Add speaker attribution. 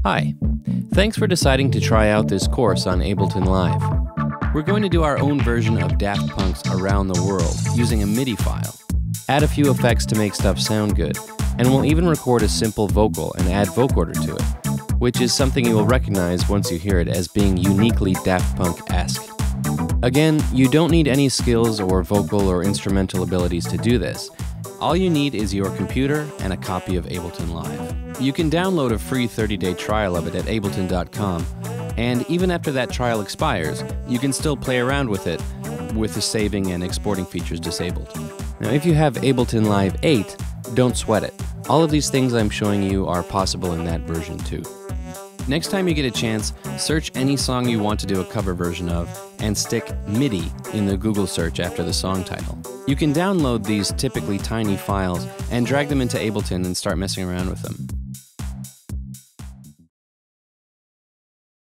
Speaker 1: Hi, thanks for deciding to try out this course on Ableton Live. We're going to do our own version of Daft Punk's Around the World using a MIDI file, add a few effects to make stuff sound good, and we'll even record a simple vocal and add vocoder to it, which is something you will recognize once you hear it as being uniquely Daft Punk-esque. Again, you don't need any skills or vocal or instrumental abilities to do this. All you need is your computer and a copy of Ableton Live. You can download a free 30-day trial of it at ableton.com, and even after that trial expires, you can still play around with it with the saving and exporting features disabled. Now, if you have Ableton Live 8, don't sweat it. All of these things I'm showing you are possible in that version too. Next time you get a chance, search any song you want to do a cover version of and stick MIDI in the Google search after the song title. You can download these typically tiny files and drag them into Ableton and start messing around with them.